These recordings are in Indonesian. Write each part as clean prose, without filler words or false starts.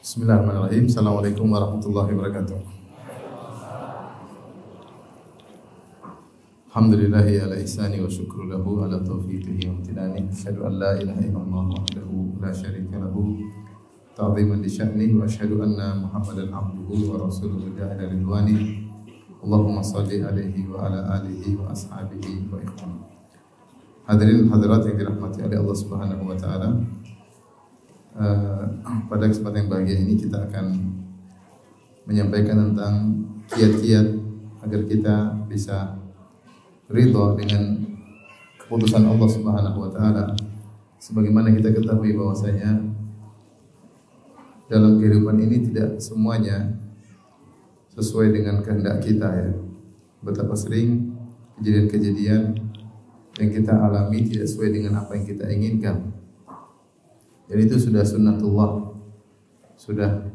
Bismillahirrahmanirrahim. Assalamualaikum warahmatullahi wabarakatuh. Alhamdulillahi ala ihsani wa syukru lahu ala taufiqihi wa amtinani. Asyhadu an la ilaha illallah wahdahu la syarika lahu ta'ziman li sya'ni wa asyhadu anna Muhammadan abduhu wa rasuluhu da'ila ridwani. Allahumma shalli alaihi wa ala alihi wa ashabihi wa ikhwan. Hadirin hadirat yang dirahmati oleh Allah Subhanahu wa taala. Pada kesempatan yang bahagia ini kita akan menyampaikan tentang kiat-kiat agar kita bisa ridha dengan keputusan Allah Subhanahu wa taala. Sebagaimana kita ketahui bahwasanya dalam kehidupan ini tidak semuanya sesuai dengan kehendak kita ya. Betapa sering kejadian-kejadian yang kita alami tidak sesuai dengan apa yang kita inginkan. Dan itu sudah sunnatullah, sudah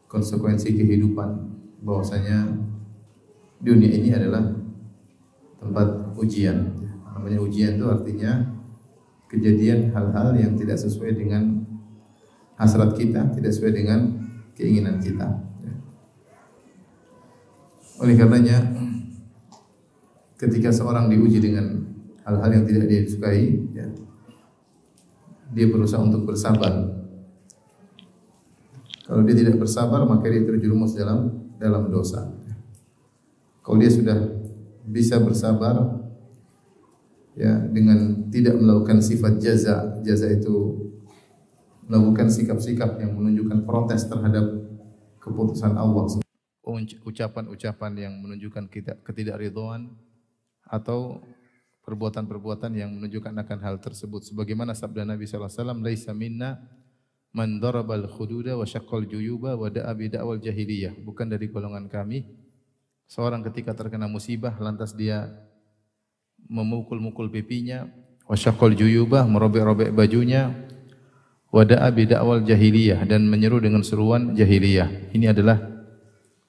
konsekuensi kehidupan, bahwasanya dunia ini adalah tempat ujian. Namanya ujian itu artinya kejadian hal-hal yang tidak sesuai dengan hasrat kita, tidak sesuai dengan keinginan kita. Oleh karenanya, ketika seorang diuji dengan hal-hal yang tidak dia sukai, ya, dia berusaha untuk bersabar. Kalau dia tidak bersabar, maka dia terjerumus dalam dosa. Kalau dia sudah bisa bersabar, ya, dengan tidak melakukan sifat jaza itu melakukan sikap-sikap yang menunjukkan protes terhadap keputusan Allah, ucapan-ucapan yang menunjukkan ketidakridhaan atau perbuatan-perbuatan yang menunjukkan akan hal tersebut. Sebagaimana sabda Nabi sallallahu alaihi wasallam, "Laisa minna man darabal khududa wa syaqqal juyuba wa da'a bi da'wal jahiliyah." Bukan dari golongan kami seorang ketika terkena musibah lantas dia memukul-mukul pipinya, wa syaqqal juyuba, merobek-robek bajunya, wa da'a bi da'wal jahiliyah, dan menyeru dengan seruan jahiliyah. Ini adalah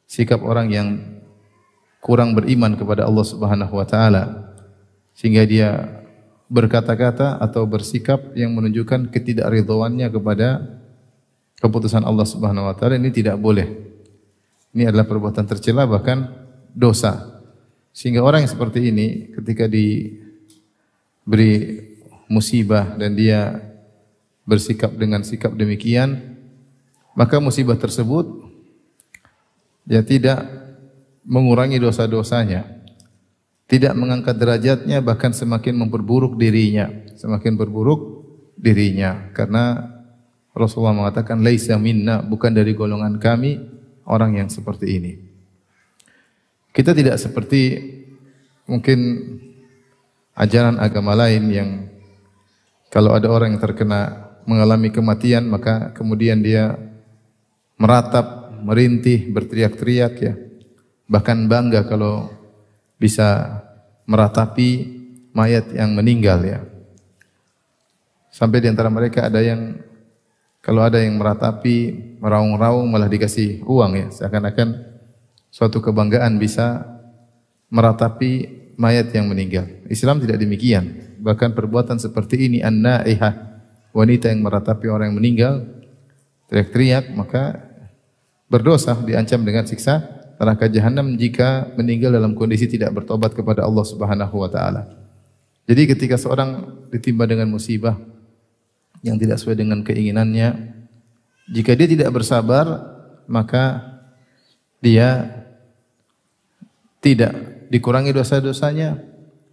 sikap orang yang kurang beriman kepada Allah Subhanahu wa taala, sehingga dia berkata-kata atau bersikap yang menunjukkan ketidakridhoannya kepada keputusan Allah Subhanahu wa taala. Ini tidak boleh. Ini adalah perbuatan tercela, bahkan dosa. Sehingga orang yang seperti ini ketika diberi musibah dan dia bersikap dengan sikap demikian, maka musibah tersebut dia tidak mengurangi dosa-dosanya, tidak mengangkat derajatnya, bahkan semakin memperburuk dirinya, karena Rasulullah mengatakan laisa minna, bukan dari golongan kami orang yang seperti ini. Kita tidak seperti mungkin ajaran agama lain yang kalau ada orang yang terkena mengalami kematian maka kemudian dia meratap, merintih, berteriak-teriak, ya, bahkan bangga kalau bisa meratapi mayat yang meninggal, ya. Sampai di antara mereka ada yang kalau ada yang meratapi, meraung-raung malah dikasih uang, ya. Seakan-akan suatu kebanggaan bisa meratapi mayat yang meninggal. Islam tidak demikian. Bahkan perbuatan seperti ini, an-naihah, wanita yang meratapi orang yang meninggal, teriak-teriak, maka berdosa, diancam dengan siksa neraka jahanam jika meninggal dalam kondisi tidak bertobat kepada Allah Subhanahu wa taala. Jadi ketika seorang ditimpa dengan musibah yang tidak sesuai dengan keinginannya, jika dia tidak bersabar, maka dia tidak dikurangi dosa-dosanya,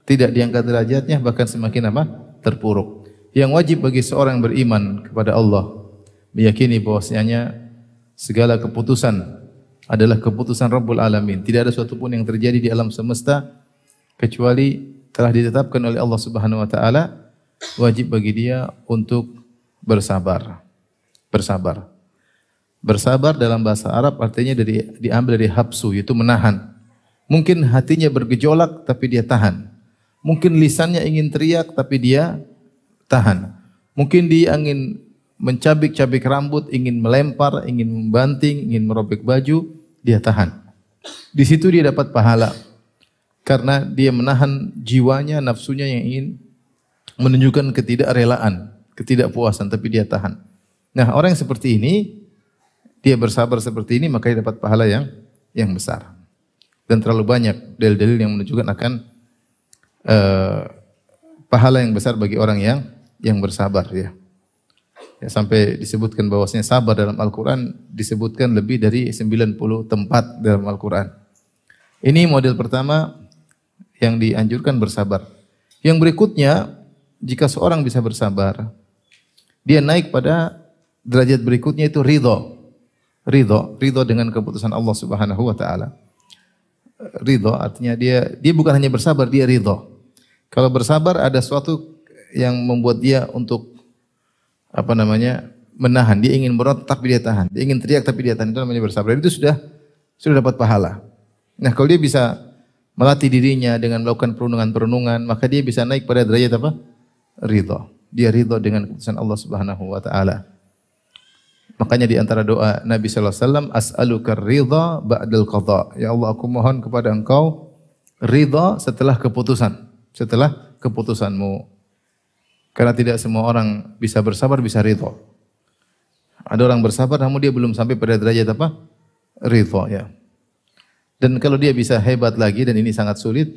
tidak diangkat derajatnya, bahkan semakin terpuruk. Yang wajib bagi seorang yang beriman kepada Allah meyakini bahwasanya segala keputusan adalah keputusan Rabbul Alamin. Tidak ada suatu pun yang terjadi di alam semesta kecuali telah ditetapkan oleh Allah Subhanahu wa taala. Wajib bagi dia untuk bersabar. Bersabar dalam bahasa Arab artinya diambil dari habsu, yaitu menahan. Mungkin hatinya bergejolak tapi dia tahan. Mungkin lisannya ingin teriak tapi dia tahan. Mungkin dia ingin mencabik-cabik rambut, ingin melempar, ingin membanting, ingin merobek baju, dia tahan. Di situ dia dapat pahala karena dia menahan jiwanya, nafsunya yang ingin menunjukkan ketidakrelaan, ketidakpuasan, tapi dia tahan. Nah, orang yang seperti ini dia bersabar seperti ini, maka dia dapat pahala yang besar. Dan terlalu banyak dalil-dalil yang menunjukkan akan pahala yang besar bagi orang yang bersabar ya. Ya, sampai disebutkan bahwasanya sabar dalam Al-Quran disebutkan lebih dari 90 tempat dalam Al-Quran. Ini model pertama yang dianjurkan bersabar. Yang berikutnya, jika seorang bisa bersabar, dia naik pada derajat berikutnya itu ridho. Ridho dengan keputusan Allah Subhanahu wa taala. Ridho artinya dia bukan hanya bersabar, dia ridho. Kalau bersabar ada sesuatu yang membuat dia untuk menahan. Dia ingin berontak tapi dia tahan. Dia ingin teriak tapi dia tahan. Itu namanya bersabar. Itu sudah dapat pahala. Nah, kalau dia bisa melatih dirinya dengan melakukan perenungan-perenungan, maka dia bisa naik pada derajat apa? Ridho. Dia ridho dengan keputusan Allah Subhanahu wa taala. Makanya di antara doa Nabi sallallahu alaihi wasallam, as'aluka ridha ba'dal qada. Ya Allah, aku mohon kepada Engkau ridha setelah keputusanmu. Karena tidak semua orang bisa bersabar, bisa ridho. Ada orang bersabar namun dia belum sampai pada derajat apa? Ridho ya. Dan kalau dia bisa hebat lagi, dan ini sangat sulit,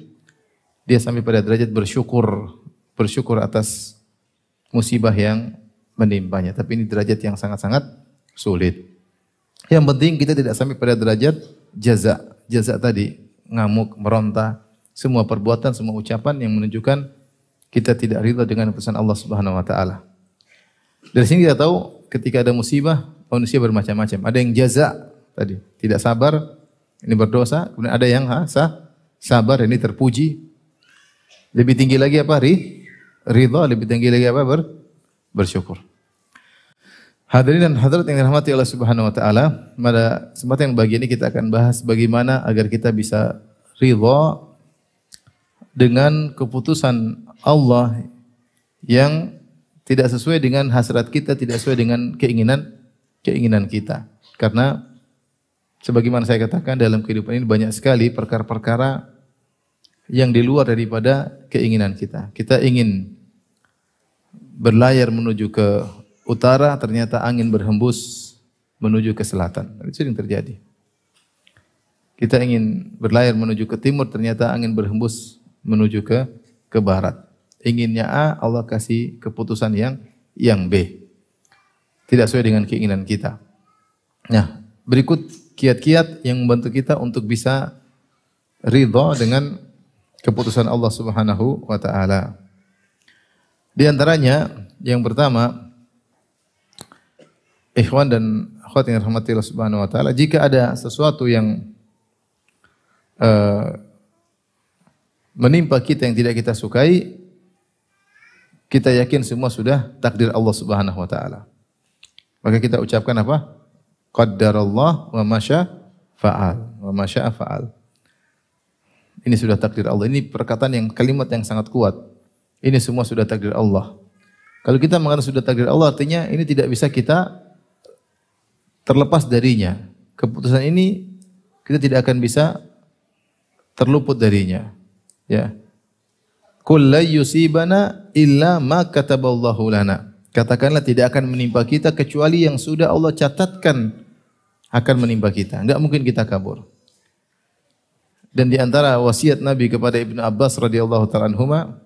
dia sampai pada derajat bersyukur atas musibah yang menimpanya. Tapi ini derajat yang sangat-sangat sulit. Yang penting kita tidak sampai pada derajat jaza. Jaza tadi, ngamuk, meronta, semua perbuatan, semua ucapan yang menunjukkan kita tidak ridha dengan keputusan Allah Subhanahu wa taala. Dari sini kita tahu ketika ada musibah, manusia bermacam-macam. Ada yang jaza tadi, tidak sabar, ini berdosa. Kemudian ada yang sabar, ini terpuji. Lebih tinggi lagi apa? Ridha, lebih tinggi lagi apa? Bersyukur. Hadirin dan hadirat yang dirahmati Allah Subhanahu wa taala, pada kesempatan yang bagian ini kita akan bahas bagaimana agar kita bisa ridha dengan keputusan Allah yang tidak sesuai dengan hasrat kita, tidak sesuai dengan keinginan kita. Karena sebagaimana saya katakan, dalam kehidupan ini banyak sekali perkara-perkara yang di luar daripada keinginan kita. Kita ingin berlayar menuju ke utara, ternyata angin berhembus menuju ke selatan. Itu sering terjadi. Kita ingin berlayar menuju ke timur, ternyata angin berhembus menuju ke barat. Inginnya A, Allah kasih keputusan yang B. Tidak sesuai dengan keinginan kita. Nah, berikut kiat-kiat yang membantu kita untuk bisa ridha dengan keputusan Allah Subhanahu wa taala. Di antaranya yang pertama, ikhwan dan akhwat yang dirahmati Allah Subhanahu wa taala, jika ada sesuatu yang menimpa kita yang tidak kita sukai, kita yakin semua sudah takdir Allah Subhanahu wa taala. Maka kita ucapkan apa? Qaddarallah wa ma syaa fa'al. Wa ma syaa fa'al. Ini sudah takdir Allah. Ini perkataan yang kalimat yang sangat kuat. Ini semua sudah takdir Allah. Kalau kita mengatakan sudah takdir Allah, artinya ini tidak bisa kita terlepas darinya. Keputusan ini kita tidak akan bisa terluput darinya. Ya. Qul la yusibana illa ma kataballahu lana. Katakanlah tidak akan menimpa kita kecuali yang sudah Allah catatkan akan menimpa kita. Enggak mungkin kita kabur. Dan di antara wasiat Nabi kepada Ibnu Abbas radhiyallahu ta'ala anhuma,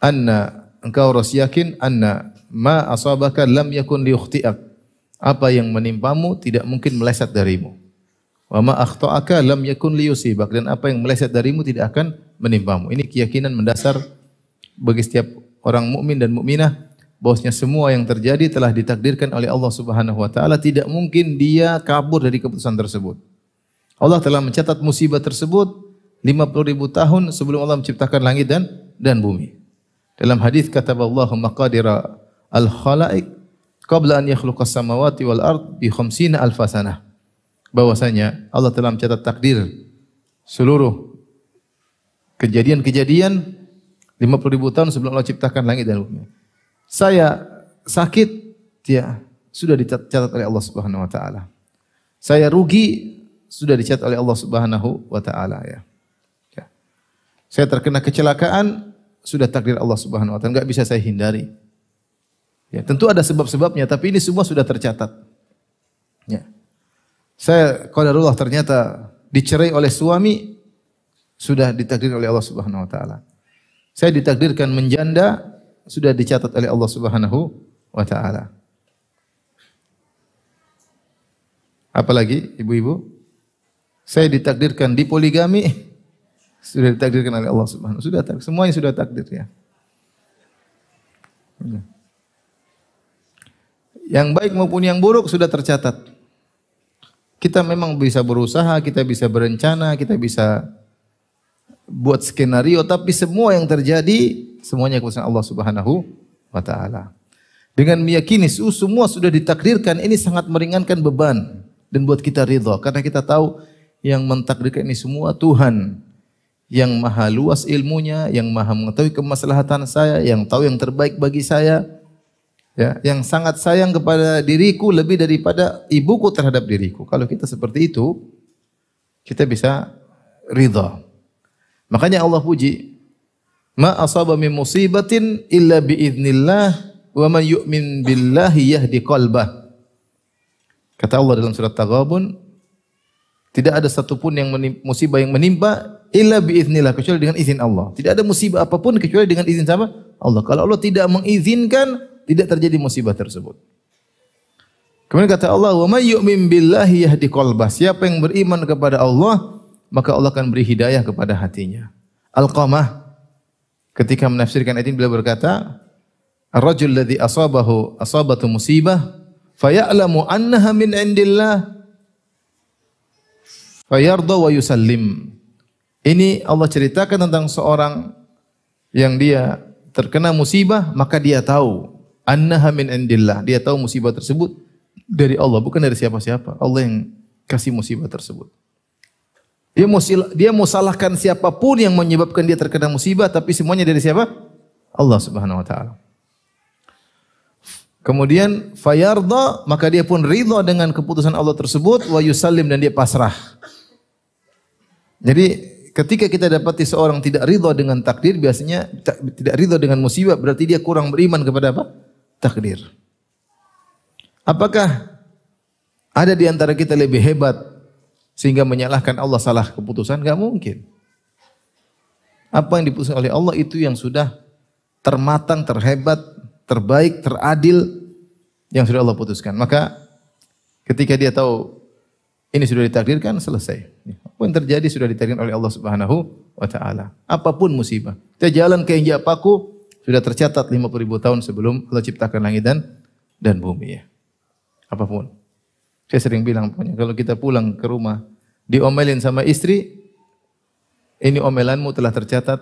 anna engkau harus yakin anna ma asabaka lam yakun liyukhti'ak. Apa yang menimpamu tidak mungkin meleset darimu. Wa ma akhta'aka lam yakun liyusibak, dan apa yang meleset darimu tidak akan menimpamu. Ini keyakinan mendasar bagi setiap orang mukmin dan mukminah bahwasanya semua yang terjadi telah ditakdirkan oleh Allah Subhanahu wa taala, tidak mungkin dia kabur dari keputusan tersebut. Allah telah mencatat musibah tersebut 50.000 tahun sebelum Allah menciptakan langit dan bumi. Dalam hadis kataballahu maqadira al-khalaiq qabla an yakhluqas samawati wal ard bi 50 alf sanah. Bahwasanya Allah telah mencatat takdir seluruh kejadian-kejadian 50.000 tahun sebelum Allah ciptakan langit dan bumi. Saya sakit, ya, sudah dicatat oleh Allah Subhanahu wa taala. Saya rugi, sudah dicatat oleh Allah Subhanahu wa taala, ya. Ya. Saya terkena kecelakaan, sudah takdir Allah Subhanahu wa taala, enggak bisa saya hindari. Ya, tentu ada sebab-sebabnya, tapi ini semua sudah tercatat. Ya. Saya qadarullah ternyata dicerai oleh suami, sudah ditakdir oleh Allah Subhanahu wa taala. Saya ditakdirkan menjanda, sudah dicatat oleh Allah Subhanahu wa taala. Apalagi ibu-ibu? Saya ditakdirkan dipoligami, sudah ditakdirkan oleh Allah Subhanahu wa taala. Sudah takdir, semuanya sudah takdir ya. Yang baik maupun yang buruk sudah tercatat. Kita memang bisa berusaha, kita bisa berencana, kita bisa buat skenario, tapi semua yang terjadi semuanya keputusan Allah Subhanahu wa taala. Dengan meyakini semua sudah ditakdirkan, ini sangat meringankan beban dan buat kita ridha karena kita tahu yang mentakdirkan ini semua Tuhan yang maha luas ilmunya, yang maha mengetahui kemaslahatan saya, yang tahu yang terbaik bagi saya. Ya, yang sangat sayang kepada diriku lebih daripada ibuku terhadap diriku. Kalau kita seperti itu, kita bisa ridha. Makanya Allah puji, ma asaba min musibatin illa biiznillah wa man yu'min billahi yahdi qalbah. Kata Allah dalam surat Taghabun, tidak ada satupun yang musibah yang menimpa illa biiznillah, kecuali dengan izin Allah. Tidak ada musibah apapun kecuali dengan izin siapa? Allah. Kalau Allah tidak mengizinkan, tidak terjadi musibah tersebut. Kemudian kata Allah, "Wa may yu'min billahi yahdi qalbah." Siapa yang beriman kepada Allah, maka Allah akan beri hidayah kepada hatinya. Al-Qamah ketika menafsirkan ayat ini beliau berkata, "Ar-rajul ladzi asabatu musibah faya'lamu annaha min indillah fayarda wa yusallim." Ini Allah ceritakan tentang seorang yang dia terkena musibah, maka dia tahu annaha min indillah. Dia tahu musibah tersebut dari Allah, bukan dari siapa-siapa. Allah yang kasih musibah tersebut. Dia mau salahkan siapapun yang menyebabkan dia terkena musibah, tapi semuanya dari siapa? Allah Subhanahu wa taala. Kemudian fayarda, maka dia pun ridha dengan keputusan Allah tersebut, wa yusallim, dan dia pasrah. Jadi ketika kita dapati seorang tidak ridha dengan takdir, biasanya tidak ridha dengan musibah, berarti dia kurang beriman kepada apa? Takdir. Apakah ada di antara kita lebih hebat sehingga menyalahkan Allah salah keputusan? Enggak mungkin. Apa yang diputuskan oleh Allah itu yang sudah termatang, terhebat, terbaik, teradil yang sudah Allah putuskan. Maka ketika dia tahu ini sudah ditakdirkan, selesai. Apa yang terjadi sudah ditakdirkan oleh Allah Subhanahu wa taala. Apapun musibah. Kita jalan ke injak paku sudah tercatat 50.000 tahun sebelum Allah ciptakan langit dan bumi ya. Apapun. Saya sering bilang pokoknya kalau kita pulang ke rumah diomelin sama istri, ini omelanmu telah tercatat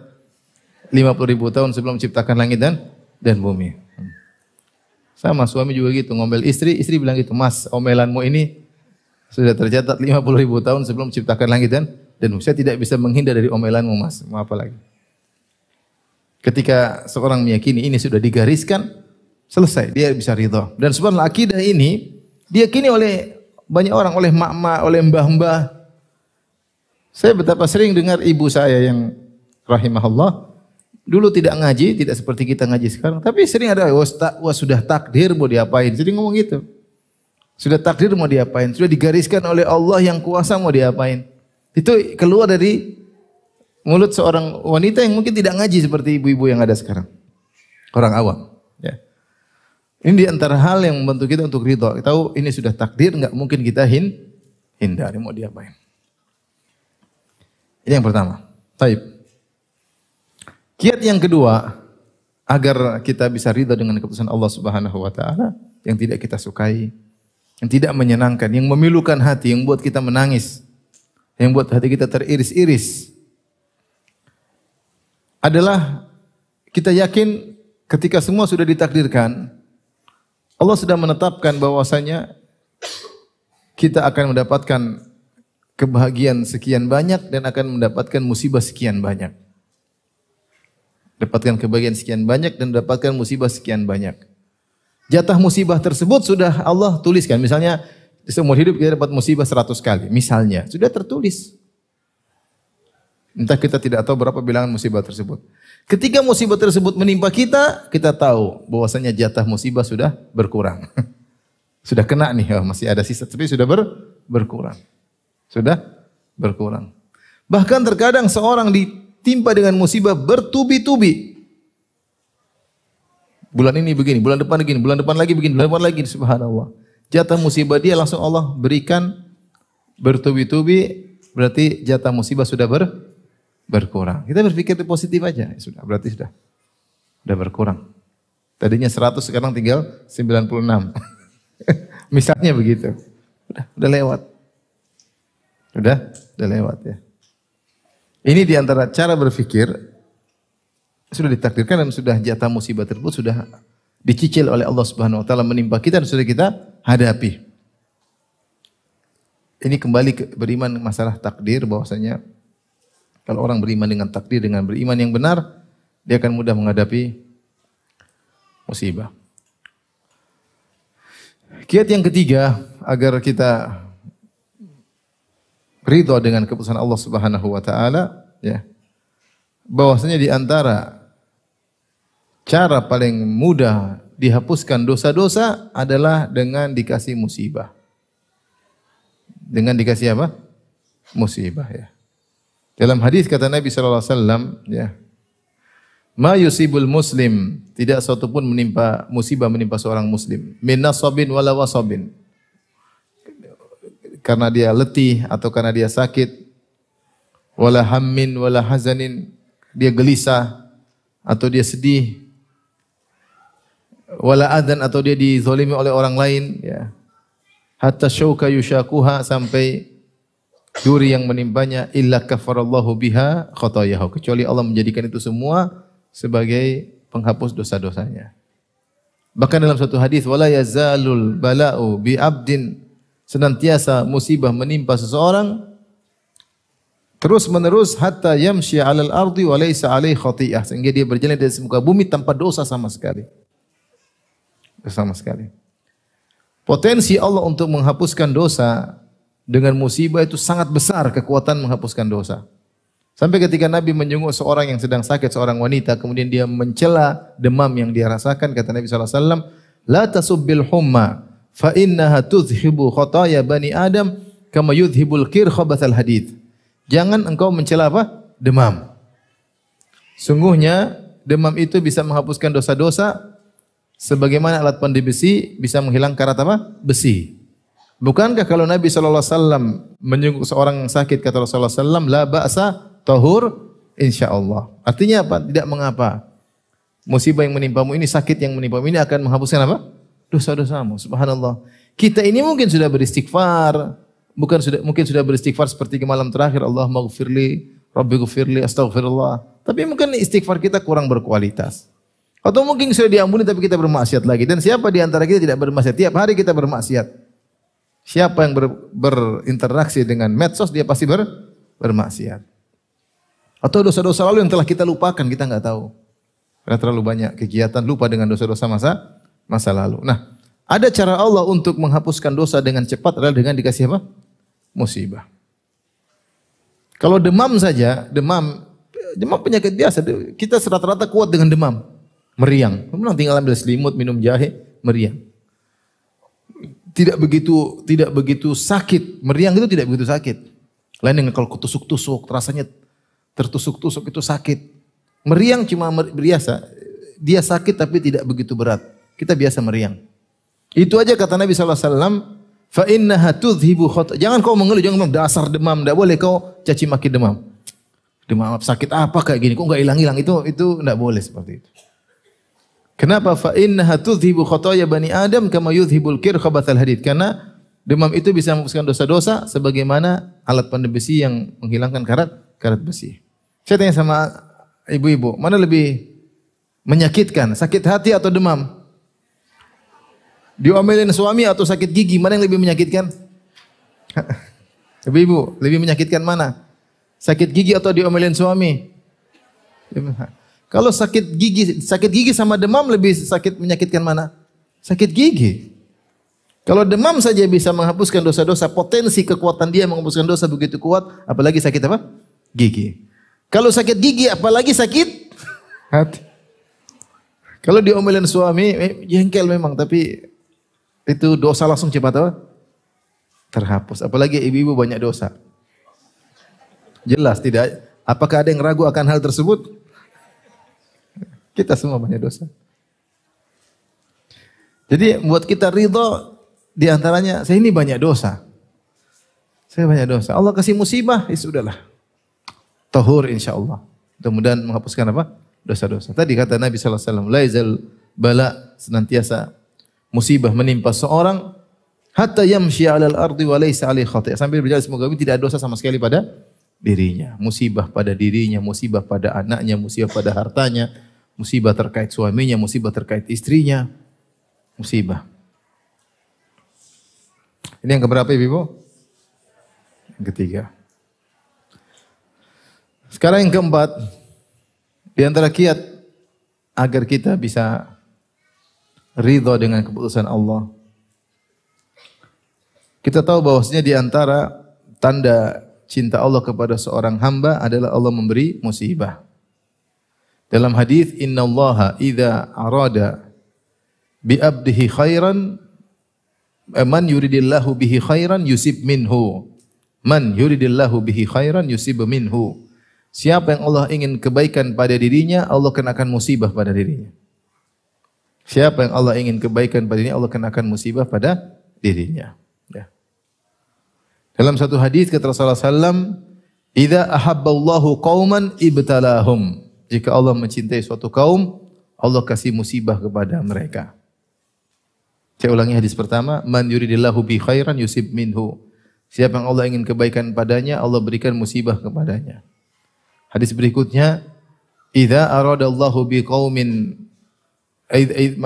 50.000 tahun sebelum ciptakan langit dan bumi. Sama suami juga gitu, ngomel istri bilang gitu, "Mas, omelanmu ini sudah tercatat 50.000 tahun sebelum ciptakan langit dan bumi. Saya tidak bisa menghindar dari omelanmu, Mas." Mau apa lagi? Ketika seorang meyakini ini sudah digariskan, selesai, dia bisa ridha. Dan subhanallah, akidah ini diyakini oleh banyak orang, oleh mak-mak, oleh mbah-mbah. Saya betapa sering dengar ibu saya yang rahimahullah, dulu tidak ngaji, tidak seperti kita ngaji sekarang, tapi sering ada, wah sudah takdir mau diapain. Jadi ngomong gitu. Sudah takdir mau diapain, sudah digariskan oleh Allah yang kuasa mau diapain. Itu keluar dari mulut seorang wanita yang mungkin tidak ngaji seperti ibu-ibu yang ada sekarang. Orang awam. Ya. Ini di antara hal yang membantu kita untuk ridha. Kita tahu ini sudah takdir, enggak mungkin kita hindari, mau diapain. Ini yang pertama. Taib. Kiat yang kedua, agar kita bisa ridha dengan keputusan Allah Subhanahu wa taala yang tidak kita sukai, yang tidak menyenangkan, yang memilukan hati, yang buat kita menangis, yang buat hati kita teriris-iris, adalah kita yakin ketika semua sudah ditakdirkan, Allah sudah menetapkan bahwasanya kita akan mendapatkan kebahagiaan sekian banyak dan akan mendapatkan musibah sekian banyak. Dapatkan kebahagiaan sekian banyak dan mendapatkan musibah sekian banyak. Jatah musibah tersebut sudah Allah tuliskan. Misalnya seumur hidup kita dapat musibah 100 kali. Misalnya, sudah tertulis. Entah kita tidak tahu berapa bilangan musibah tersebut. Ketika musibah tersebut menimpa kita, kita tahu bahwasanya jatah musibah sudah berkurang. Sudah kena nih, oh, masih ada sisa, tapi sudah berkurang. Sudah berkurang. Bahkan terkadang seorang ditimpa dengan musibah bertubi-tubi. Bulan ini begini, bulan depan begini, bulan depan lagi begini, bulan depan lagi, subhanallah. Jatah musibah dia langsung Allah berikan bertubi-tubi, berarti jatah musibah sudah berkurang. Kita berpikir positif aja, sudah berarti sudah berkurang. Tadinya 100 sekarang tinggal 96. Misalnya begitu. Udah lewat. Udah lewat ya. Ini diantara cara berpikir sudah ditakdirkan dan sudah jatah musibah tersebut sudah dicicil oleh Allah Subhanahu wa taala menimpa kita dan sudah kita hadapi. Ini kembali ke beriman masalah takdir, bahwasanya kalau orang beriman dengan takdir, dengan beriman yang benar, dia akan mudah menghadapi musibah. Kiat yang ketiga agar kita ridha dengan keputusan Allah Subhanahu wa taala, ya. Bahwasanya di antara cara paling mudah dihapuskan dosa-dosa adalah dengan dikasih musibah. Dengan dikasih apa? Musibah, ya. Dalam hadis kata Nabi sallallahu alaihi wasallam, ya. Ma yusibul muslim, tidak satu pun musibah menimpa seorang muslim. Min nasabin wala wasabin. Karena dia letih atau karena dia sakit. Wala hammin wala hazanin, dia gelisah atau dia sedih. Wala adan, atau dia dizalimi oleh orang lain, ya. Hatta syauka yushakuha, sampai duri yang menimpanya, illa kafarallahu biha khatayahu, kecuali Allah menjadikan itu semua sebagai penghapus dosa-dosanya. Bahkan dalam satu hadis, wala yazalul bala'u bi abdin, senantiasa musibah menimpa seseorang terus menerus hatta yamshi 'alal ardi wa laysa 'alaihi khati'ah, sehingga dia berjalan di muka bumi tanpa dosa sama sekali. Sama sekali. Potensi Allah untuk menghapuskan dosa dengan musibah itu sangat besar, kekuatan menghapuskan dosa. Sampai ketika Nabi menjenguk seorang yang sedang sakit, seorang wanita, kemudian dia mencela demam yang dia rasakan, kata Nabi sallallahu alaihi wasallam, la tasubbil humma fa innaha tudhibu khataya bani Adam kama yudhibul kir khabathal hadid. Jangan engkau mencela apa? Demam. Sungguhnya demam itu bisa menghapuskan dosa-dosa sebagaimana alat pandai besi bisa menghilangkan karat apa? Besi. Bukankah kalau Nabi sallallahu alaihi wasallam menjenguk seorang sakit, kata Rasulullah sallallahu alaihi wasallam, la ba'sa tahur insyaallah. Artinya apa? Tidak mengapa. Musibah yang menimpamu ini, sakit yang menimpamu ini akan menghapuskan apa? Dosa-dosamu. Subhanallah. Kita ini mungkin sudah beristighfar, mungkin sudah beristighfar seperti ke malam terakhir, Allahumma ghfirli, Rabbi ghfirli, astaghfirullah. Tapi mungkin istighfar kita kurang berkualitas. Atau mungkin sudah diampuni tapi kita bermaksiat lagi. Dan siapa di antara kita tidak bermaksiat? Tiap hari kita bermaksiat. Siapa yang berinteraksi dengan medsos, dia pasti bermaksiat. Atau dosa-dosa lalu yang telah kita lupakan, kita enggak tahu. Karena terlalu banyak kegiatan, lupa dengan dosa-dosa masa lalu. Nah, ada cara Allah untuk menghapuskan dosa dengan cepat adalah dengan dikasih apa? Musibah. Kalau demam saja, demam penyakit biasa, kita rata-rata kuat dengan demam. Meriang. Kemudian tinggal ambil selimut, minum jahe, meriang. Tidak begitu sakit. Meriang itu tidak begitu sakit. Lain dengan kalau kutusuk-tusuk, rasanya tertusuk-tusuk itu sakit. Meriang cuma biasa. Dia sakit tapi tidak begitu berat. Kita biasa meriang. Itu aja kata Nabi sallallahu alaihi wasallam, fa innaha tudhibu khata. Jangan kau mengeluh, jangan bilang dasar demam, enggak boleh kau caci maki demam. Demam sakit apa kayak gini, kok enggak hilang-hilang, itu enggak boleh seperti itu. Kenapa? Fa innaha tudhibu khataya bani Adam kama yudhibul kir khabathal hadid. Karena demam itu bisa menghapuskan dosa-dosa sebagaimana alat pandai besi yang menghilangkan karat besi. Saya tanya sama ibu-ibu, mana lebih menyakitkan, sakit hati atau demam? Diomelin suami atau sakit gigi, mana yang lebih menyakitkan? Ibu-ibu, lebih menyakitkan mana? Sakit gigi atau diomelin suami? Kalau sakit gigi sama demam lebih sakit menyakitkan mana? Sakit gigi. Kalau demam saja bisa menghapuskan dosa-dosa, potensi kekuatan dia menghapuskan dosa begitu kuat, apalagi sakit apa? Gigi. Kalau sakit gigi, apalagi sakit hati. Kalau diomelin suami, jengkel memang, tapi itu dosa langsung cepat apa? Terhapus. Apalagi ibu-ibu banyak dosa. Jelas tidak. Apakah ada yang ragu akan hal tersebut? Kita semua banyak dosa. Jadi buat kita ridho diantaranya saya ini banyak dosa. Saya banyak dosa. Allah kasih musibah, ya sudahlah. Tahur insyaallah. Mudah-mudahan menghapuskan apa? Dosa-dosa. Tadi kata Nabi sallallahu alaihi wasallam, la yazal bala, senantiasa musibah menimpa seorang hatta yamshi 'alal ardi wa laysa 'alaihi khati'. Sambil berjalan semoga tidak ada dosa sama sekali pada dirinya. Musibah pada dirinya, musibah pada anaknya, musibah pada hartanya, musibah terkait suaminya, musibah terkait istrinya. Musibah. Ini yang keberapa Ibu? Yang ketiga. Sekarang yang keempat, di antara kiat agar kita bisa ridha dengan keputusan Allah. Kita tahu bahwasanya di antara tanda cinta Allah kepada seorang hamba adalah Allah memberi musibah. Dalam hadis innallaha idza arada bi abdihi khairan man yuridillahu bihi khairan yusib minhu. Man yuridillahu bihi khairan yusib minhu. Siapa yang Allah ingin kebaikan pada dirinya, Allah kenakan musibah pada dirinya. Siapa yang Allah ingin kebaikan pada dirinya, Allah kenakan musibah pada dirinya. Ya. Dalam satu hadis kata Rasulullah SAW, "Idza ahabballahu qauman ibtalahum." Jika Allah mencintai suatu kaum, Allah kasih musibah kepada mereka. Saya ulangi hadis pertama, "Man yuridillahu bi khairan yusib minhu." Siapa yang Allah ingin kebaikan padanya, Allah berikan musibah kepadanya. Hadis berikutnya, "Idza aradallahu biqaumin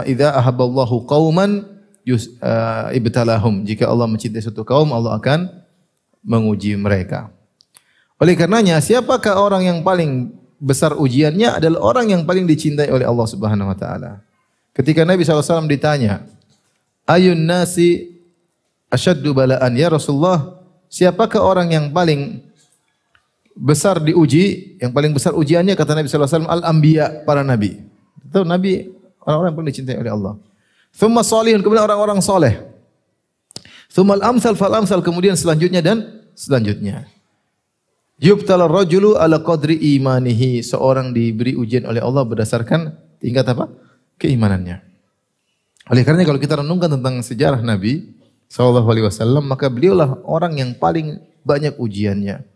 idza ahabballahu qauman ibtalahum." Jika Allah mencintai suatu kaum, Allah akan menguji mereka. Oleh karenanya, siapakah orang yang paling besar ujiannya adalah orang yang paling dicintai oleh Allah Subhanahu wa taala. Ketika Nabi SAW ditanya, "Ayun nasi asyaddu bala'an ya Rasulullah?" Siapakah orang yang paling besar diuji, yang paling besar ujiannya kata Nabi sallallahu alaihi wasallam al-anbiya, para nabi. Itu nabi orang-orang yang paling dicintai oleh Allah. Tsumma shalihun, kemudian orang-orang saleh. Tsumma al-amsal fal amsal, kemudian selanjutnya dan selanjutnya. Yubtala ar-rajulu ala qadri imanihi, seorang diberi ujian oleh Allah berdasarkan tingkat apa? Keimanannya. Oleh karena kalau kita renungkan tentang sejarah Nabi sallallahu alaihi wasallam, maka beliaulah orang yang paling banyak ujiannya.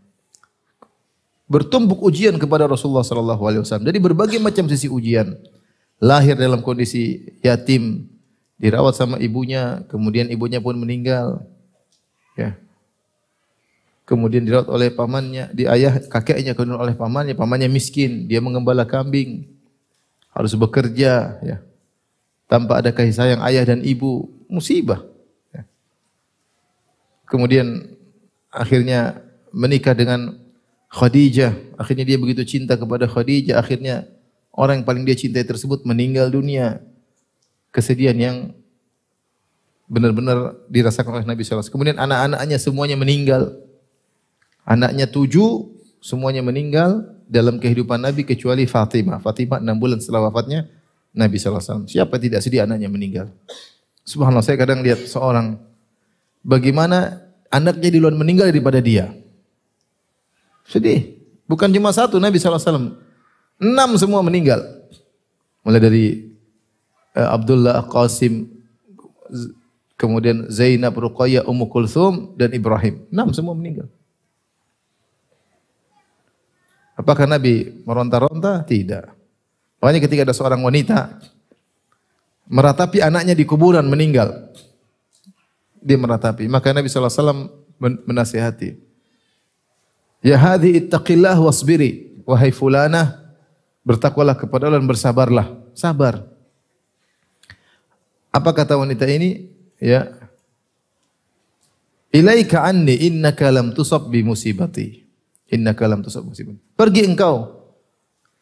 Bertumpuk ujian kepada Rasulullah sallallahu alaihi wasallam. Dari berbagai macam sisi ujian. Lahir dalam kondisi yatim, dirawat sama ibunya, kemudian ibunya pun meninggal. Ya. Kemudian dirawat oleh pamannya, kakeknya kemudian oleh pamannya miskin, dia mengembala kambing. Harus bekerja, ya. Tanpa ada kasih sayang ayah dan ibu, musibah. Ya. Kemudian akhirnya menikah dengan Khadijah, akhirnya dia begitu cinta kepada Khadijah, akhirnya orang yang paling dia cintai tersebut meninggal dunia. Kesedihan yang benar-benar dirasakan oleh Nabi SAW. Kemudian anak-anaknya semuanya meninggal. Anaknya 7, semuanya meninggal dalam kehidupan Nabi kecuali Fatimah. Fatimah 6 bulan setelah wafatnya Nabi SAW. Siapa tidak sedih anaknya meninggal? Subhanallah, saya kadang lihat seorang, bagaimana anaknya duluan meninggal daripada dia. Sedih. Bukan cuma satu, Nabi SAW 6 semua meninggal. Mulai dari Abdullah, Qasim, kemudian Zainab, Ruqayyah, Ummu Kulthum, dan Ibrahim. 6 semua meninggal. Apakah Nabi meronta-ronta? Tidak. Makanya ketika ada seorang wanita meratapi anaknya di kuburan meninggal. Dia meratapi. Maka Nabi SAW menasihati. Ya hadhi ittaqillah wasbiri. Wahai fulanah, bertakwalah kepada Allah dan bersabarlah. Sabar. Apa kata wanita ini? Ya. Ilaika anni innaka lam tusab bi musibati. Innaka lam tusab musibati. Pergi engkau.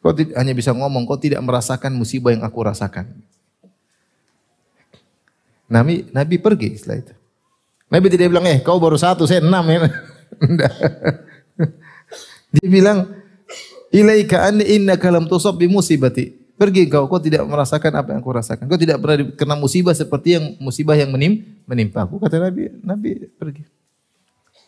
Kau hanya bisa ngomong, kau tidak merasakan musibah yang aku rasakan. Nabi pergi setelah itu. Nabi tidak bilang, kau baru 1, saya 6 ya. Dia bilang, ilaika anni innaka lam tusab bi musibati. Pergi kau tidak merasakan apa yang aku rasakan. Kau tidak pernah kena musibah seperti musibah yang menimpa aku. Kata Nabi, Nabi pergi.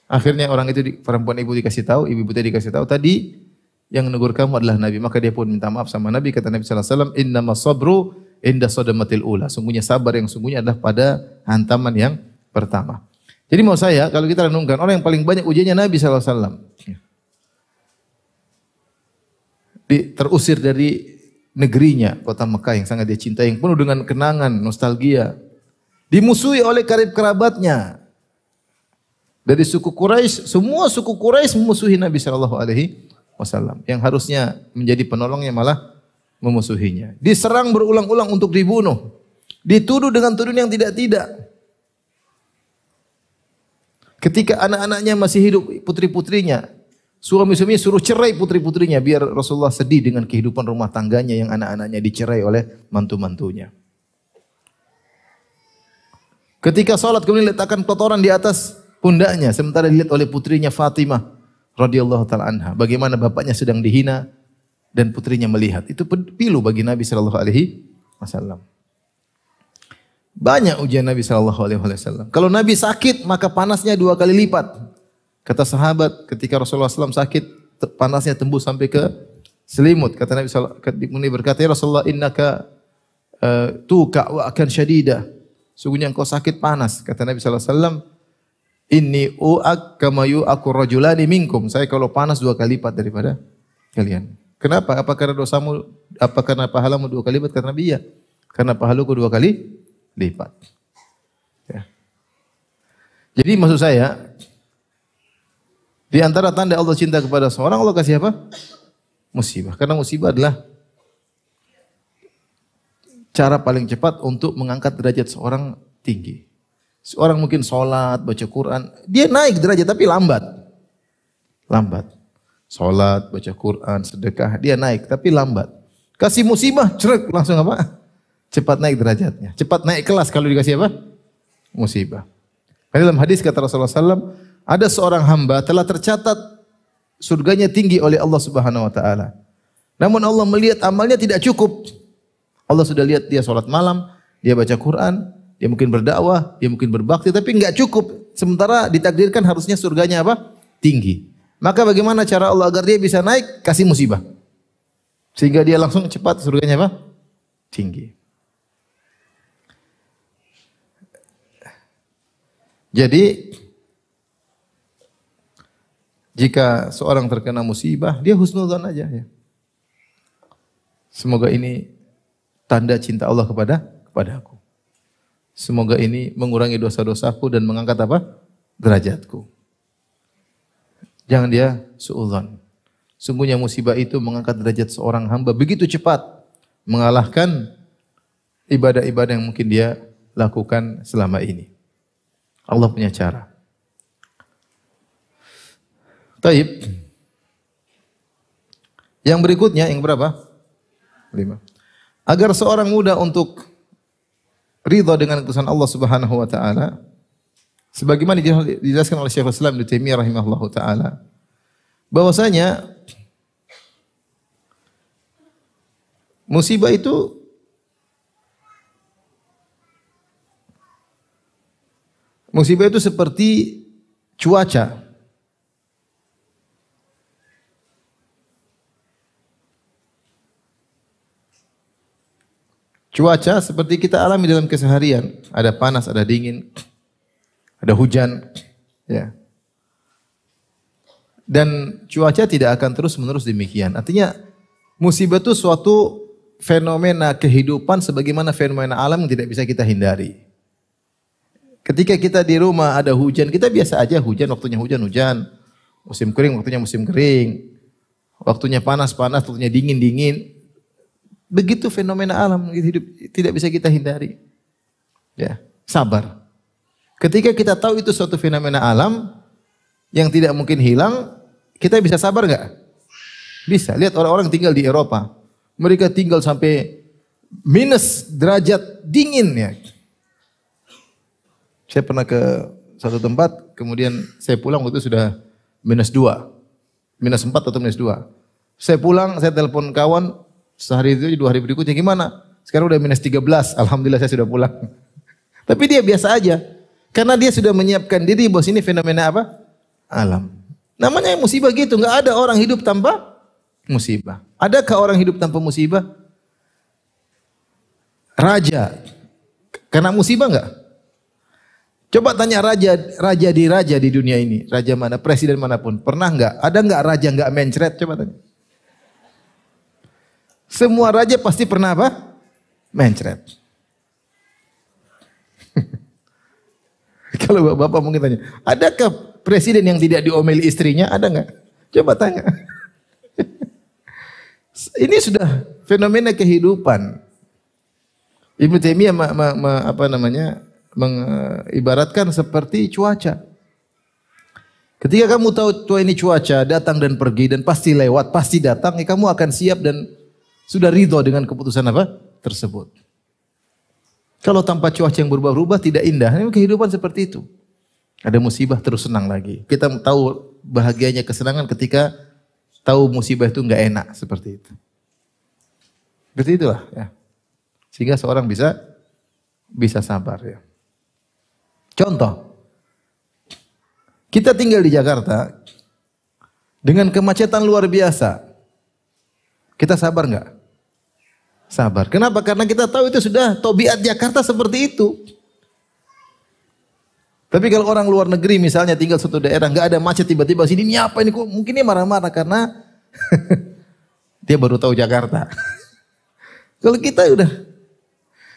Akhirnya orang itu, perempuan ibu dikasih tahu, ibu tadi dikasih tahu, tadi yang menegur kamu adalah Nabi. Maka dia pun minta maaf sama Nabi. Kata Nabi sallallahu alaihi wasallam, "Innamas sabru inda sadamatil ula." Sungguhnya sabar yang sungguhnya adalah pada hantaman yang pertama. Jadi mau saya, kalau kita renungkan, orang yang paling banyak ujiannya Nabi sallallahu alaihi wasallam. Terusir dari negerinya, kota Mekah yang sangat dia cintai, yang penuh dengan kenangan, nostalgia. Dimusuhi oleh karib kerabatnya. Dari suku Quraisy, semua suku Quraisy memusuhi Nabi sallallahu alaihi wasallam. Yang harusnya menjadi penolongnya malah memusuhinya. Diserang berulang-ulang untuk dibunuh. Dituduh dengan tuduhan yang tidak-tidak. Ketika anak-anaknya masih hidup, putri-putrinya, suami-suaminya suruh cerai putri-putrinya biar Rasulullah sedih dengan kehidupan rumah tangganya yang anak-anaknya dicerai oleh mantu-mantunya. Ketika salat kemudian letakkan kotoran di atas pundaknya sementara dilihat oleh putrinya Fatimah radhiyallahu taala anha. Bagaimana bapaknya sedang dihina dan putrinya melihat. Itu pilu bagi Nabi sallallahu alaihi wasallam. Banyak ujian Nabi sallallahu alaihi wasallam. Kalau Nabi sakit maka panasnya 2 kali lipat. Kata sahabat ketika Rasulullah SAW sakit, panasnya tembus sampai ke selimut. Kata Nabi SAW, berkata, "Ya Rasulullah, innaka tuka wa akan syadida." Sungguhnya engkau sakit panas. Kata Nabi SAW, "Inni u'ak kama yu'akur rajulani minkum." Saya kalau panas 2 kali lipat daripada kalian. Kenapa? Apa karena dosamu, apa karena pahalamu 2 kali lipat? Kata Nabi, iya. Karena pahaluku 2 kali lipat. Ya. Jadi maksud saya, di antara tanda Allah cinta kepada seorang, Allah kasih apa? Musibah. Karena musibah adalah cara paling cepat untuk mengangkat derajat seorang tinggi. Seorang mungkin sholat, baca Quran, dia naik derajat tapi lambat. Lambat. Sholat, baca Quran, sedekah, dia naik tapi lambat. Kasih musibah, cerek, langsung apa? Cepat naik derajatnya. Cepat naik kelas kalau dikasih apa? Musibah. Karena dalam hadis kata Rasulullah SAW, ada seorang hamba telah tercatat surganya tinggi oleh Allah Subhanahu wa taala. Namun Allah melihat amalnya tidak cukup. Allah sudah lihat dia salat malam, dia baca Quran, dia mungkin berdakwah, dia mungkin berbakti tapi enggak cukup. Sementara ditakdirkan harusnya surganya apa? Tinggi. Maka bagaimana cara Allah agar dia bisa naik? Kasih musibah. Sehingga dia langsung cepat surganya apa? Tinggi. Jadi jika seorang terkena musibah, dia husnudzon aja ya. Semoga ini tanda cinta Allah kepada aku. Semoga ini mengurangi dosa-dosaku dan mengangkat apa? Derajatku. Jangan dia suudzon. Sungguhnya musibah itu mengangkat derajat seorang hamba begitu cepat, mengalahkan ibadah-ibadah yang mungkin dia lakukan selama ini. Allah punya cara. Taib. Yang berikutnya, yang berapa? 5. Agar seorang mudah untuk ridha dengan keputusan Allah Subhanahu wa taala, sebagaimana dijelaskan oleh Syekhul Islam Ibnu Taimiyah rahimahullahu taala, bahwasanya musibah itu seperti cuaca. Cuaca seperti kita alami dalam keseharian, ada panas, ada dingin, ada hujan, ya. Dan cuaca tidak akan terus-menerus demikian. Artinya musibah itu suatu fenomena kehidupan sebagaimana fenomena alam yang tidak bisa kita hindari. Ketika kita di rumah ada hujan, kita biasa aja hujan, waktunya hujan-hujan. Musim kering, waktunya musim kering. Waktunya panas-panas, waktunya dingin-dingin. Begitu fenomena alam hidup tidak bisa kita hindari. Ya, sabar. Ketika kita tahu itu suatu fenomena alam yang tidak mungkin hilang, kita bisa sabar enggak? Bisa. Lihat orang-orang tinggal di Eropa. Mereka tinggal sampai minus derajat dingin ya. Saya pernah ke satu tempat, kemudian saya pulang waktu itu sudah -2. -4 atau -2. Saya pulang, saya telepon kawan, Sehari itu 2 hari berikutnya gimana? Sekarang udah -13. Alhamdulillah saya sudah pulang. Tapi dia biasa aja. Karena dia sudah menyiapkan diri bahwa ini fenomena apa? Alam. Namanya musibah gitu. Enggak ada orang hidup tanpa musibah. Adakah orang hidup tanpa musibah? Raja. Karena musibah enggak? Coba tanya raja di dunia ini. Raja mana? Presiden manapun. Pernah enggak? Ada enggak raja enggak mencret? Coba tanya. Semua raja pasti pernah apa? Mencret. Kalau bapak mungkin tanya, adakah presiden yang tidak diomeli istrinya? Ada enggak? Coba tanya. Ini sudah fenomena kehidupan. Ibnu Taimiyah mengibaratkan seperti cuaca. Ketika kamu tahu ini cuaca datang dan pergi dan pasti lewat, pasti datang, kamu akan siap dan sudah ridho dengan keputusan apa tersebut. Kalau tanpa cuaca yang berubah-ubah tidak indah. Ini kehidupan seperti itu. Ada musibah terus senang lagi. Kita tahu bahagianya kesenangan ketika tahu musibah itu enggak enak seperti itu. Seperti itulah ya. Sehingga seorang bisa sabar ya. Contoh. Kita tinggal di Jakarta dengan kemacetan luar biasa. Kita sabar enggak? Sabar. Kenapa? Karena kita tahu itu sudah tabiat Jakarta seperti itu. Tapi kalau orang luar negeri misalnya tinggal suatu daerah enggak ada macet tiba-tiba sini ini apa ini? Mungkin dia marah-marah karena dia baru tahu Jakarta. Kalau kita udah,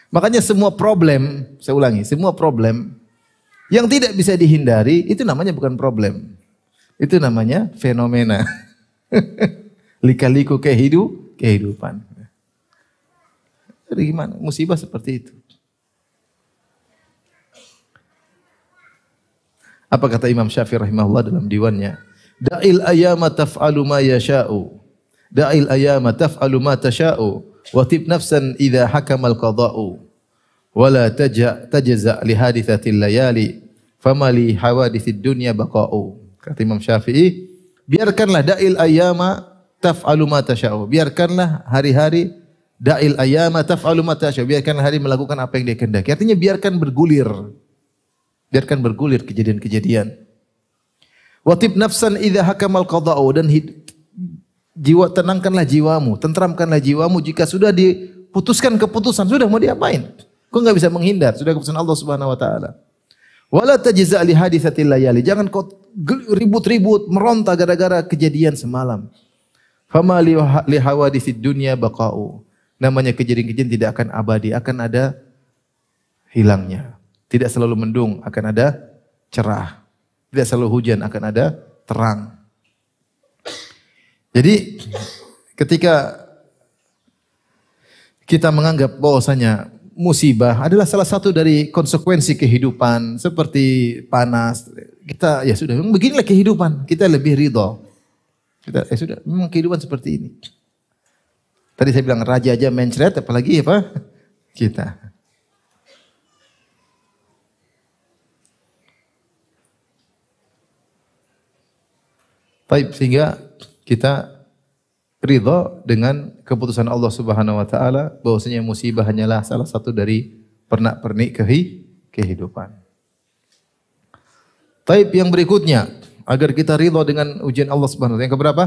makanya semua problem, saya ulangi, semua problem yang tidak bisa dihindari itu namanya bukan problem. Itu namanya fenomena. Lika-liku kehidupan. Jadi gimana? Musibah seperti itu. Apa kata Imam Syafi'i rahimahullah dalam diwannya? Da'il ayyama taf'alu ma yasha'u. Da'il ayyama taf'alu ma tasha'u. Wa tib nafsan idza hakamal qada'u. Wa la tajza' li hadithatil layali. Fama li hawadithid dunya baqa'u. Kata Imam Syafi'i, biarkanlah da'il ayyama taf'alu ma tasha'u. Biarkanlah hari-hari da'il ayyama taf'alu ma tasha'u. Biarkanlah hari melakukan apa yang dia kehendaki. Artinya biarkan bergulir. Biarkan bergulir kejadian-kejadian. Watib nafsan idza hakamal qada'u dan tenangkanlah jiwamu, tentramkanlah jiwamu jika sudah diputuskan keputusan, sudah mau diapain? Kau enggak bisa menghindar, sudah keputusan Allah Subhanahu wa taala. Wala tajza' li haditsatil layali. Jangan kau ribut-ribut, meronta gara-gara kejadian semalam. Fama li hawaditsid dunya baqa'u. Namanya kejadian-kejadian tidak akan abadi, akan ada hilangnya. Tidak selalu mendung, akan ada cerah. Tidak selalu hujan, akan ada terang. Jadi ketika kita menganggap bahwasanya musibah adalah salah satu dari konsekuensi kehidupan seperti panas, kita ya sudah, beginilah kehidupan, kita lebih ridho. Kita ya sudah, memang kehidupan seperti ini. Tadi saya bilang raja aja mencret, apalagi apa? Kita. Baik, sehingga kita ridho dengan keputusan Allah Subhanahu wa taala bahwasanya musibah hanyalah salah satu dari pernak-pernik kehidupan. Taib yang berikutnya, agar kita ridho dengan ujian Allah Subhanahu wa taala. Yang keberapa?